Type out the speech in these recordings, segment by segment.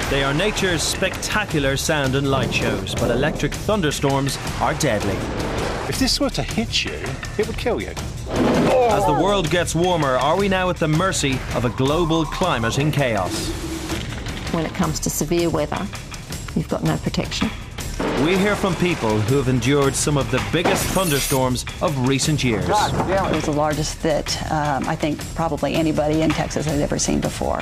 They are nature's spectacular sound and light shows, but electric thunderstorms are deadly. If this were to hit you, it would kill you. As the world gets warmer, are we now at the mercy of a global climate in chaos? When it comes to severe weather, you've got no protection. We hear from people who have endured some of the biggest thunderstorms of recent years. It was the largest that I think probably anybody in Texas has ever seen before.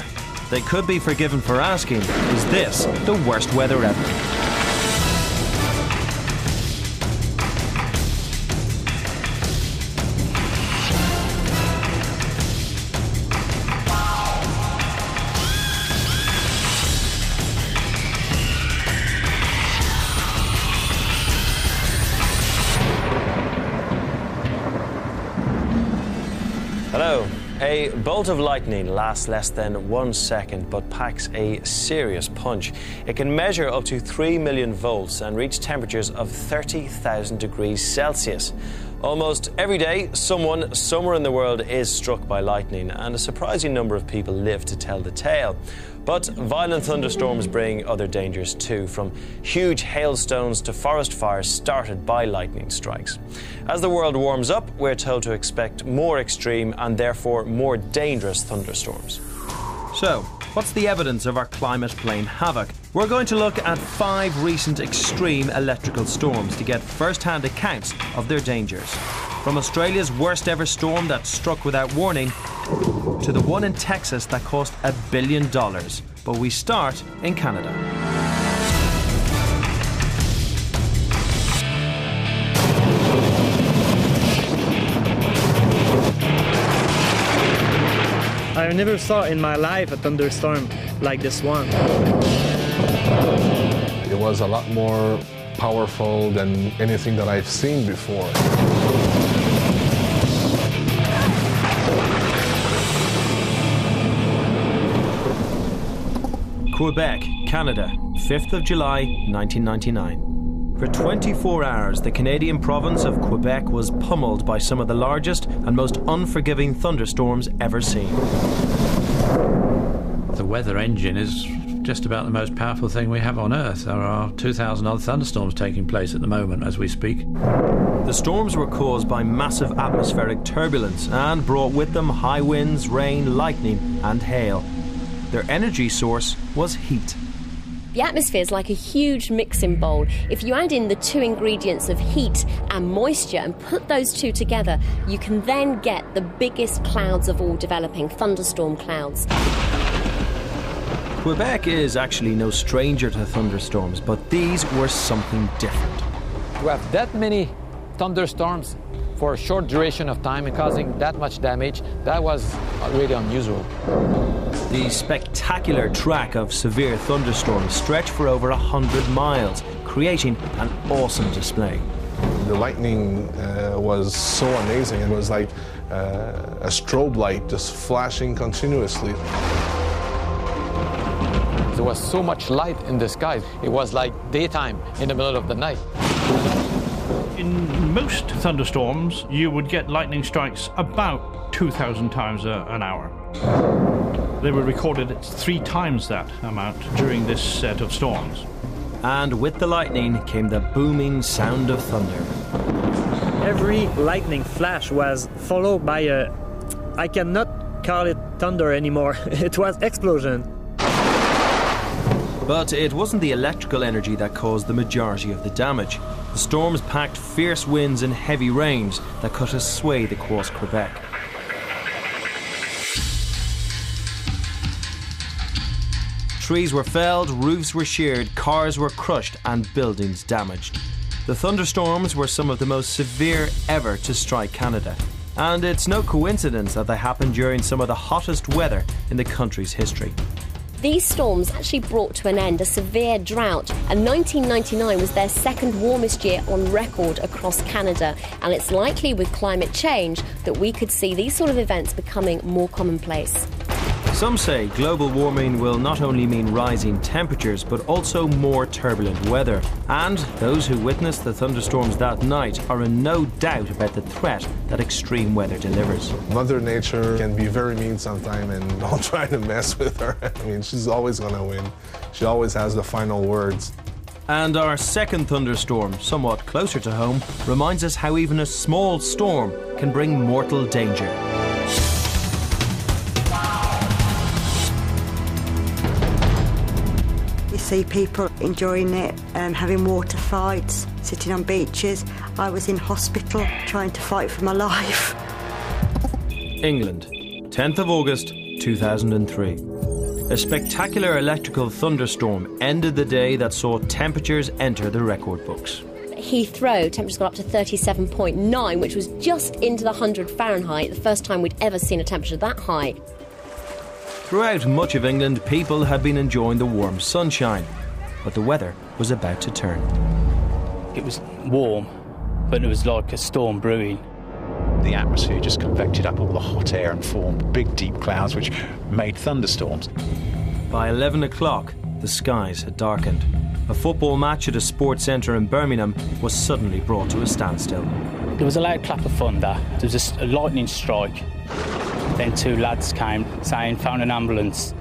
They could be forgiven for asking, is this the worst weather ever? Hello. A bolt of lightning lasts less than 1 second but packs a serious punch. It can measure up to 3 million volts and reach temperatures of 30,000 degrees Celsius. Almost every day, someone somewhere in the world is struck by lightning, and a surprising number of people live to tell the tale. But violent thunderstorms bring other dangers too, from huge hailstones to forest fires started by lightning strikes. As the world warms up, we're told to expect more extreme and therefore more dangerous thunderstorms. So, what's the evidence of our climate playing havoc? We're going to look at 5 recent extreme electrical storms to get first-hand accounts of their dangers. From Australia's worst ever storm that struck without warning to the one in Texas that cost $1 billion. But we start in Canada. I never saw in my life a thunderstorm like this one. It was a lot more powerful than anything that I've seen before. Quebec, Canada, 5th of July, 1999. For 24 hours, the Canadian province of Quebec was pummeled by some of the largest and most unforgiving thunderstorms ever seen. The weather engine is just about the most powerful thing we have on Earth. There are 2,000 odd thunderstorms taking place at the moment as we speak. The storms were caused by massive atmospheric turbulence and brought with them high winds, rain, lightning and hail. Their energy source was heat. The atmosphere is like a huge mixing bowl. If you add in the 2 ingredients of heat and moisture and put those 2 together, you can then get the biggest clouds of all developing, thunderstorm clouds. Quebec is actually no stranger to thunderstorms, but these were something different. To have that many thunderstorms for a short duration of time and causing that much damage, that was really unusual. The spectacular track of severe thunderstorms stretched for over 100 miles, creating an awesome display. The lightning was so amazing. It was like a strobe light just flashing continuously. There was so much light in the sky. It was like daytime in the middle of the night. In most thunderstorms, you would get lightning strikes about 2,000 times an hour. They were recorded at 3 times that amount during this set of storms. And with the lightning came the booming sound of thunder. Every lightning flash was followed by a... I cannot call it thunder anymore. It was explosion. But it wasn't the electrical energy that caused the majority of the damage. The storms packed fierce winds and heavy rains that cut a swathe across Quebec. Trees were felled, roofs were sheared, cars were crushed and buildings damaged. The thunderstorms were some of the most severe ever to strike Canada. And it's no coincidence that they happened during some of the hottest weather in the country's history. These storms actually brought to an end a severe drought, and 1999 was their second warmest year on record across Canada, and it's likely with climate change that we could see these sort of events becoming more commonplace. Some say global warming will not only mean rising temperatures, but also more turbulent weather. And those who witnessed the thunderstorms that night are in no doubt about the threat that extreme weather delivers. Mother Nature can be very mean sometimes, and don't try to mess with her. I mean, she's always going to win. She always has the final words. And our second thunderstorm, somewhat closer to home, reminds us how even a small storm can bring mortal danger. You see people enjoying it, having water fights, sitting on beaches. I was in hospital trying to fight for my life. England, 10th of August 2003. A spectacular electrical thunderstorm ended the day that saw temperatures enter the record books. Heathrow, temperatures got up to 37.9, which was just into the 100 Fahrenheit, the first time we'd ever seen a temperature that high. Throughout much of England, people had been enjoying the warm sunshine, but the weather was about to turn. It was warm, but it was like a storm brewing. The atmosphere just convected up all the hot air and formed big, deep clouds which made thunderstorms. By 11 o'clock, the skies had darkened. A football match at a sports centre in Birmingham was suddenly brought to a standstill. There was a loud clap of thunder. There was a lightning strike. Then two lads came saying, found an ambulance.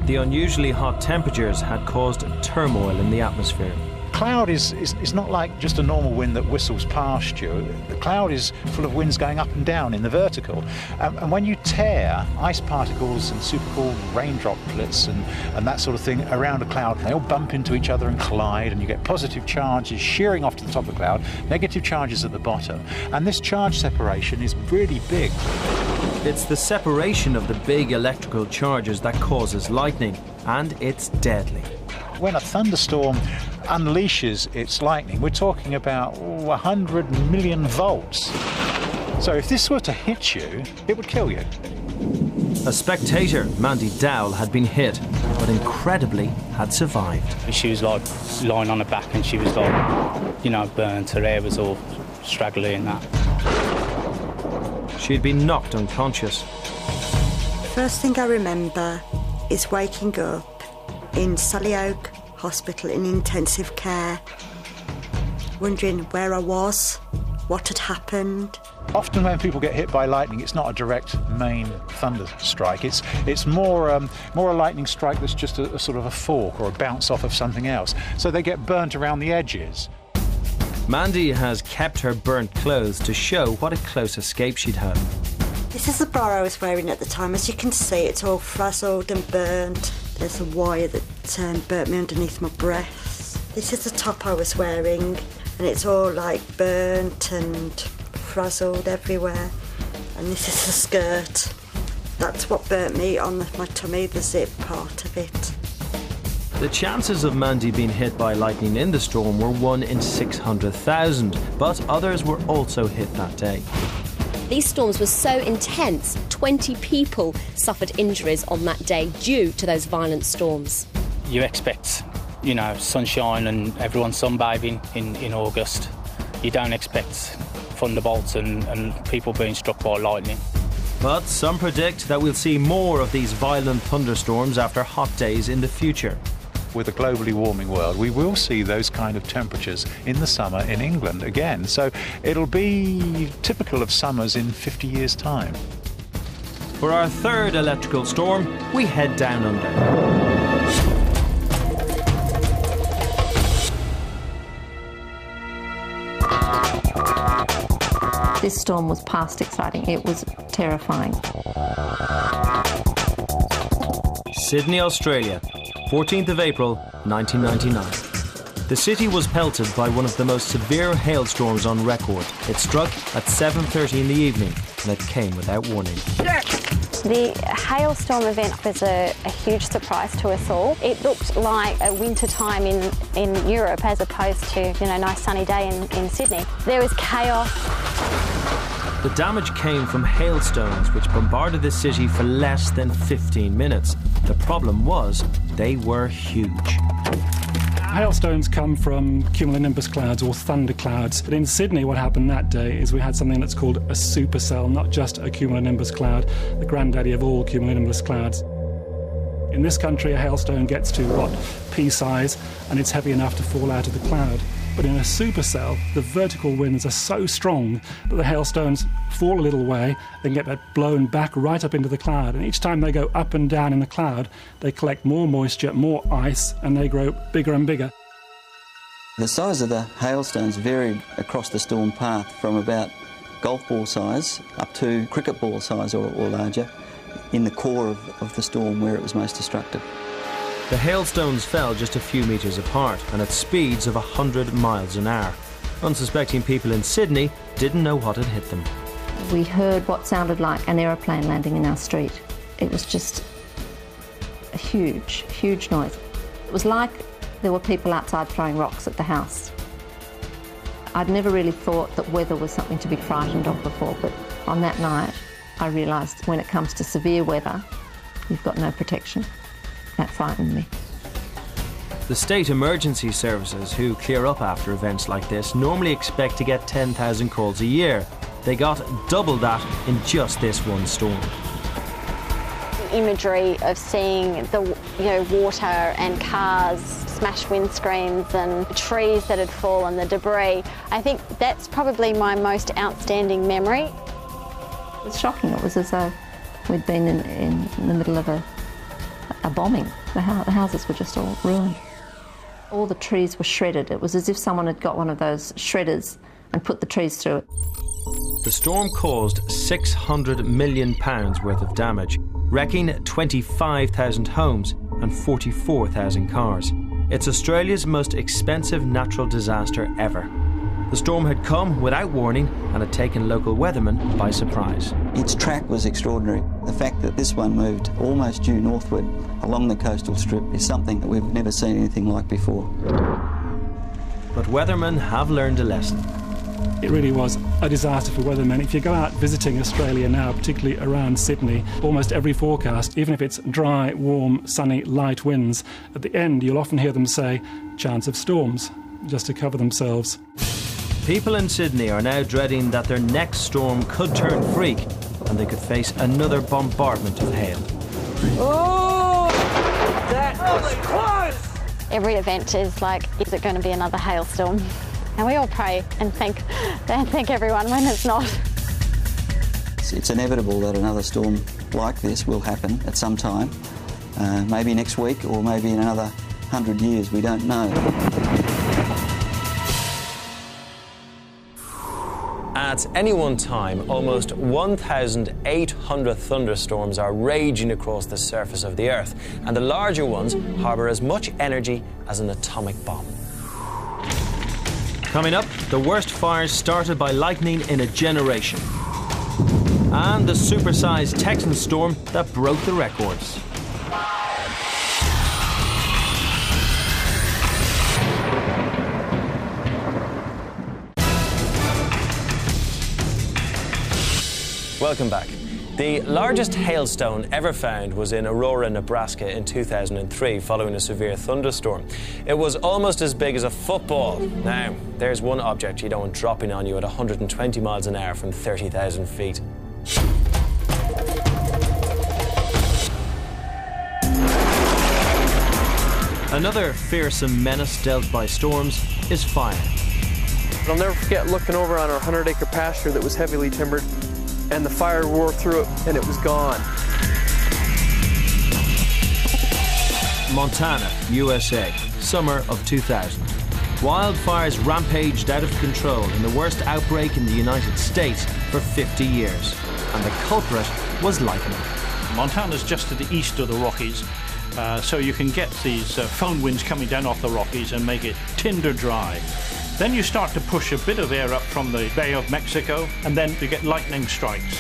The unusually hot temperatures had caused turmoil in the atmosphere. Cloud is not like just a normal wind that whistles past you. The cloud is full of winds going up and down in the vertical. And when you tear ice particles and super-cooled rain droplets and that sort of thing around a cloud, they all bump into each other and collide, and you get positive charges shearing off to the top of the cloud, negative charges at the bottom. And this charge separation is really big. It's the separation of the big electrical charges that causes lightning, and it's deadly. When a thunderstorm unleashes its lightning, we're talking about 100 million volts. So if this were to hit you, it would kill you. A spectator, Mandy Dowell, had been hit, but incredibly had survived. She was like lying on her back and she was like, you know, burnt. Her hair was all straggly and that. She had been knocked unconscious. First thing I remember is waking up in Sullyoak Hospital in intensive care, wondering where I was, what had happened. Often when people get hit by lightning, it's not a direct main thunder strike. It's more a lightning strike that's just a sort of a fork or a bounce off of something else. So they get burnt around the edges. Mandy has kept her burnt clothes to show what a close escape she'd had. This is the bra I was wearing at the time. As you can see, it's all frazzled and burnt. There's a wire that burnt me underneath my breasts. This is the top I was wearing, and it's all like burnt and frazzled everywhere. And this is the skirt. That's what burnt me on my tummy, the zip part of it. The chances of Mandy being hit by lightning in the storm were 1 in 600,000, but others were also hit that day. These storms were so intense, 20 people suffered injuries on that day due to those violent storms. You expect, you know, sunshine and everyone sunbathing in August. You don't expect thunderbolts and people being struck by lightning. But some predict that we'll see more of these violent thunderstorms after hot days in the future. With a globally warming world, we will see those kind of temperatures in the summer in England again. So it'll be typical of summers in 50 years' time. For our third electrical storm, we head down under. This storm was past exciting. It was terrifying. Sydney, Australia, 14th of April, 1999. The city was pelted by one of the most severe hailstorms on record. It struck at 7:30 in the evening, and it came without warning. The hailstorm event was a huge surprise to us all. It looked like a winter time in Europe as opposed to, you know, a nice sunny day in Sydney. There was chaos. The damage came from hailstones which bombarded the city for less than 15 minutes. The problem was they were huge. Hailstones come from cumulonimbus clouds or thunder clouds. But in Sydney, what happened that day is we had something that's called a supercell, not just a cumulonimbus cloud, the granddaddy of all cumulonimbus clouds. In this country, a hailstone gets to, what, pea size, and it's heavy enough to fall out of the cloud. But in a supercell, the vertical winds are so strong that the hailstones fall a little way, then get blown back right up into the cloud. And each time they go up and down in the cloud, they collect more moisture, more ice, and they grow bigger and bigger. The size of the hailstones varied across the storm path from about golf ball size up to cricket ball size or larger in the core of the storm where it was most destructive. The hailstones fell just a few metres apart and at speeds of 100 miles an hour. Unsuspecting people in Sydney didn't know what had hit them. We heard what sounded like an aeroplane landing in our street. It was just a huge, huge noise. It was like there were people outside throwing rocks at the house. I'd never really thought that weather was something to be frightened of before, but on that night I realised when it comes to severe weather, you've got no protection. That frightened me. The state emergency services who clear up after events like this normally expect to get 10,000 calls a year. They got double that in just this one storm. The imagery of seeing the water and cars, smashed windscreens and trees that had fallen, the debris, I think that's probably my most outstanding memory. It was shocking. It was as though we'd been in the middle of a bombing. The houses were just all ruined. All the trees were shredded. It was as if someone had got one of those shredders and put the trees through it. The storm caused £600 million worth of damage, wrecking 25,000 homes and 44,000 cars. It's Australia's most expensive natural disaster ever. The storm had come without warning and had taken local weathermen by surprise. Its track was extraordinary. The fact that this one moved almost due northward along the coastal strip is something that we've never seen anything like before. But weathermen have learned a lesson. It really was a disaster for weathermen. If you go out visiting Australia now, particularly around Sydney, almost every forecast, even if it's dry, warm, sunny, light winds, at the end you'll often hear them say, chance of storms, just to cover themselves. People in Sydney are now dreading that their next storm could turn freak and they could face another bombardment of hail. Oh! That was close! Every event is like, is it going to be another hailstorm? And we all pray and thank everyone when it's not. It's inevitable that another storm like this will happen at some time, maybe next week or maybe in another 100 years, we don't know. At any one time, almost 1,800 thunderstorms are raging across the surface of the Earth, and the larger ones harbour as much energy as an atomic bomb. Coming up, the worst fires started by lightning in a generation. And the supersized Texan storm that broke the records. Welcome back. The largest hailstone ever found was in Aurora, Nebraska in 2003 following a severe thunderstorm. It was almost as big as a football. Now, there's one object you don't want dropping on you at 120 miles an hour from 30,000 feet. Another fearsome menace dealt by storms is fire. I'll never forget looking over on our 100-acre pasture that was heavily timbered, and the fire roared through it, and it was gone. Montana, USA, summer of 2000. Wildfires rampaged out of control in the worst outbreak in the United States for 50 years. And the culprit was lightning. Montana's just to the east of the Rockies, so you can get these foehn winds coming down off the Rockies and make it tinder dry. Then you start to push a bit of air up from the Bay of Mexico, and then you get lightning strikes.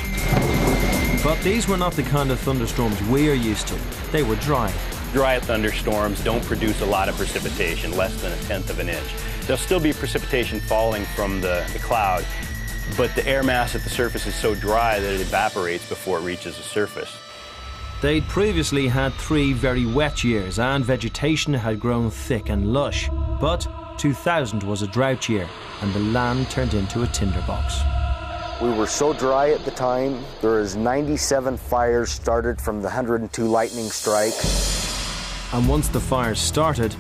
But these were not the kind of thunderstorms we are used to. They were dry. Dry thunderstorms don't produce a lot of precipitation, less than 1/10 of an inch. There'll still be precipitation falling from the cloud, but the air mass at the surface is so dry that it evaporates before it reaches the surface. They'd previously had 3 very wet years, and vegetation had grown thick and lush. But 2000 was a drought year, and the land turned into a tinderbox. We were so dry at the time. There was 97 fires started from the 102 lightning strike. And once the fires started,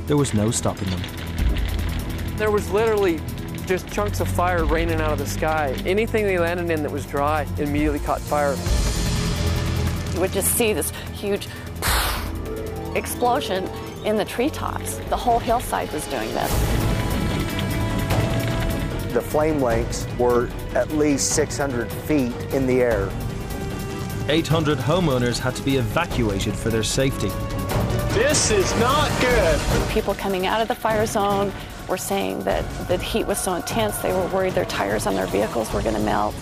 there was no stopping them. There was literally just chunks of fire raining out of the sky. Anything they landed in that was dry immediately caught fire. You would just see this huge explosion in the treetops. The whole hillside was doing this. The flame lengths were at least 600 feet in the air. 800 homeowners had to be evacuated for their safety. This is not good. People coming out of the fire zone were saying that the heat was so intense they were worried their tires on their vehicles were going to melt.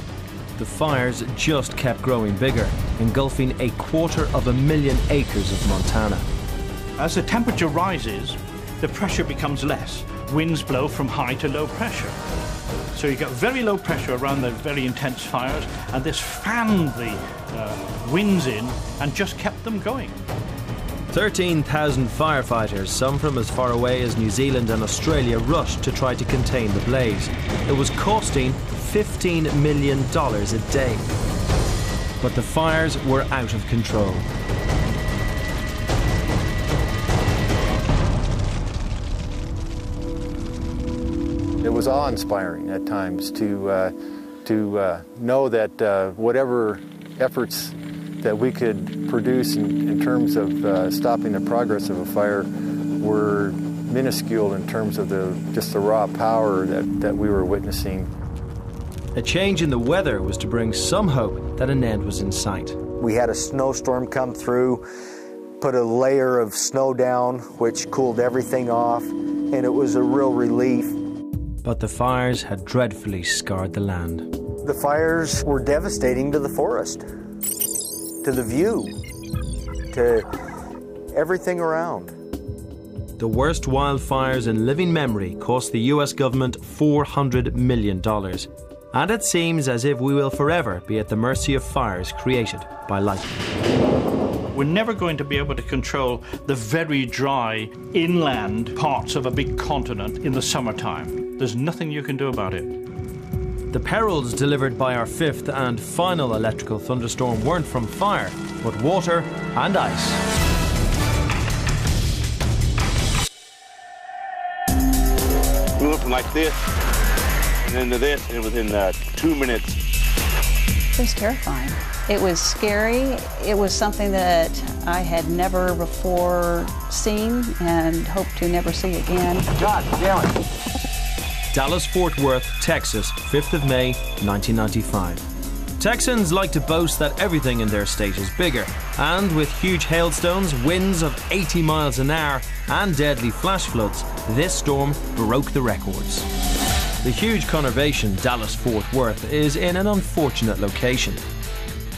The fires just kept growing bigger, engulfing 250,000 acres of Montana. As the temperature rises, the pressure becomes less. Winds blow from high to low pressure. So you get very low pressure around the very intense fires, and this fanned the winds in and just kept them going. 13,000 firefighters, some from as far away as New Zealand and Australia, rushed to try to contain the blaze. It was costing $15 million a day. But the fires were out of control. It was awe-inspiring at times to know that whatever efforts that we could produce in terms of stopping the progress of a fire were minuscule in terms of just the raw power that we were witnessing. A change in the weather was to bring some hope that an end was in sight. We had a snowstorm come through, put a layer of snow down, which cooled everything off, and it was a real relief. But the fires had dreadfully scarred the land. The fires were devastating to the forest, to the view, to everything around. The worst wildfires in living memory cost the US government $400 million. And it seems as if we will forever be at the mercy of fires created by lightning. We're never going to be able to control the very dry inland parts of a big continent in the summertime. There's nothing you can do about it. The perils delivered by our fifth and final electrical thunderstorm weren't from fire, but water and ice. We went from like this and then to this, and within 2 minutes. It was terrifying. It was scary. It was something that I had never before seen and hope to never see again. God damn it. Dallas-Fort Worth, Texas, 5th of May, 1995. Texans like to boast that everything in their state is bigger, and with huge hailstones, winds of 80 miles an hour, and deadly flash floods, this storm broke the records. The huge conurbation, Dallas-Fort Worth, is in an unfortunate location.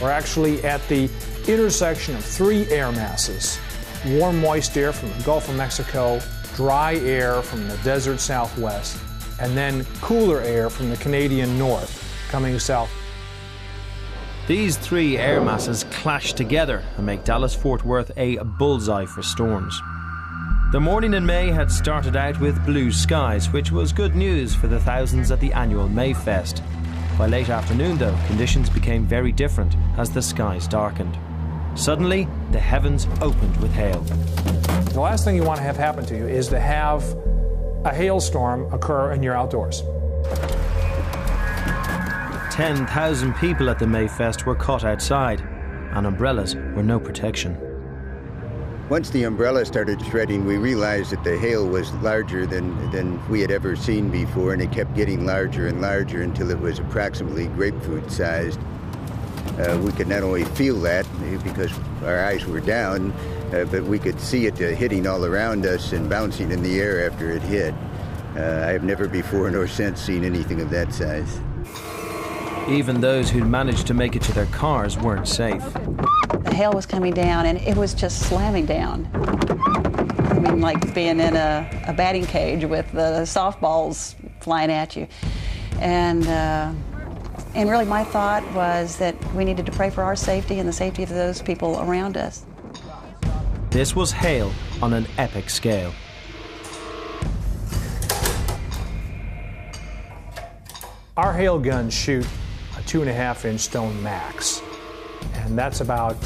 We're actually at the intersection of three air masses. Warm, moist air from the Gulf of Mexico, dry air from the desert southwest, and then cooler air from the Canadian north coming south. These three air masses clash together and make Dallas-Fort Worth a bullseye for storms. The morning in May had started out with blue skies, which was good news for the thousands at the annual Mayfest. By late afternoon, though, conditions became very different as the skies darkened. Suddenly, the heavens opened with hail. The last thing you want to have happen to you is to have a hailstorm occur in your outdoors. 10,000 people at the Mayfest were caught outside, and umbrellas were no protection. Once the umbrella started shredding, we realized that the hail was larger than we had ever seen before, and it kept getting larger and larger until it was approximately grapefruit-sized. We could not only feel that because our eyes were down, but we could see it hitting all around us and bouncing in the air after it hit. I have never before nor since seen anything of that size. Even those who'd managed to make it to their cars weren't safe. The hail was coming down and it was just slamming down. I mean, like being in a batting cage with the softballs flying at you. And really my thought was that we needed to pray for our safety and the safety of those people around us. This was hail on an epic scale. Our hail guns shoot a 2.5-inch stone max, and that's about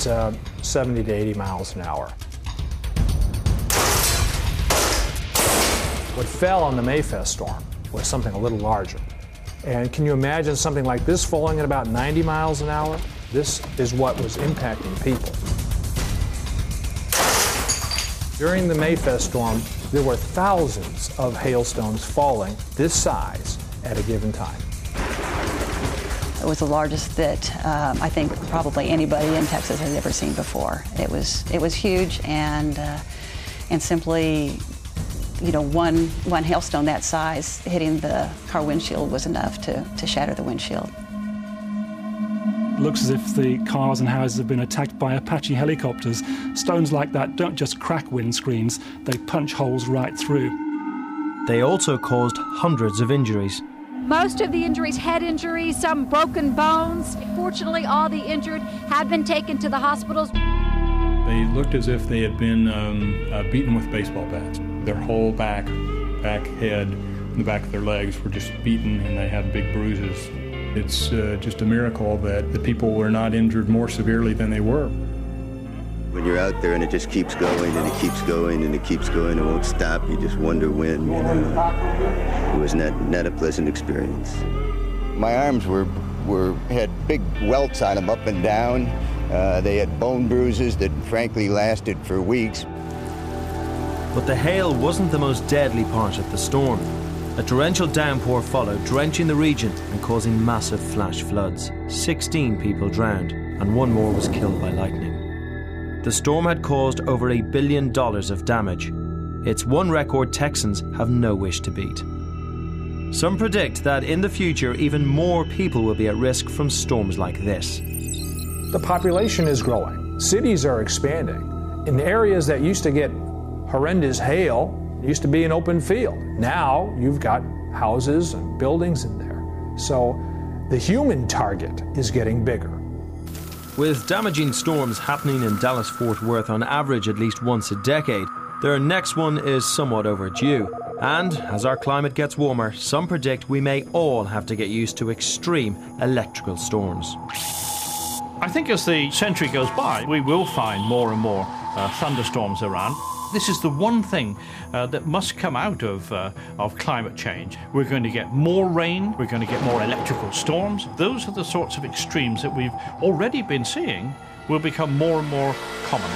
70 to 80 miles an hour. What fell on the Mayfest storm was something a little larger. And can you imagine something like this falling at about 90 miles an hour? This is what was impacting people. During the Mayfest storm, there were thousands of hailstones falling this size at a given time. It was the largest that I think probably anybody in Texas has ever seen before. It was huge, and simply, you know, one hailstone that size hitting the car windshield was enough to shatter the windshield. It looks as if the cars and houses have been attacked by Apache helicopters. Stones like that don't just crack windscreens, they punch holes right through. They also caused hundreds of injuries. Most of the injuries, head injuries, some broken bones. Fortunately, all the injured had been taken to the hospitals. They looked as if they had been beaten with baseball bats. Their whole back, head, and the back of their legs were just beaten, and they had big bruises. It's just a miracle that the people were not injured more severely than they were. When you're out there and it just keeps going and it keeps going and it keeps going, it won't stop. You just wonder when, you know. It was not a pleasant experience. My arms had big welts on them up and down. They had bone bruises that frankly lasted for weeks. But the hail wasn't the most deadly part of the storm. A torrential downpour followed, drenching the region and causing massive flash floods. 16 people drowned, and one more was killed by lightning. The storm had caused over $1 billion of damage. It's one record Texans have no wish to beat. Some predict that in the future, even more people will be at risk from storms like this. The population is growing. Cities are expanding. In areas that used to get horrendous hail, used to be an open field. Now you've got houses and buildings in there. So the human target is getting bigger. With damaging storms happening in Dallas-Fort Worth on average at least once a decade, their next one is somewhat overdue. And as our climate gets warmer, some predict we may all have to get used to extreme electrical storms. I think as the century goes by, we will find more and more thunderstorms around. This is the one thing that must come out of climate change. We're going to get more rain, we're going to get more electrical storms. Those are the sorts of extremes that we've already been seeing will become more and more common.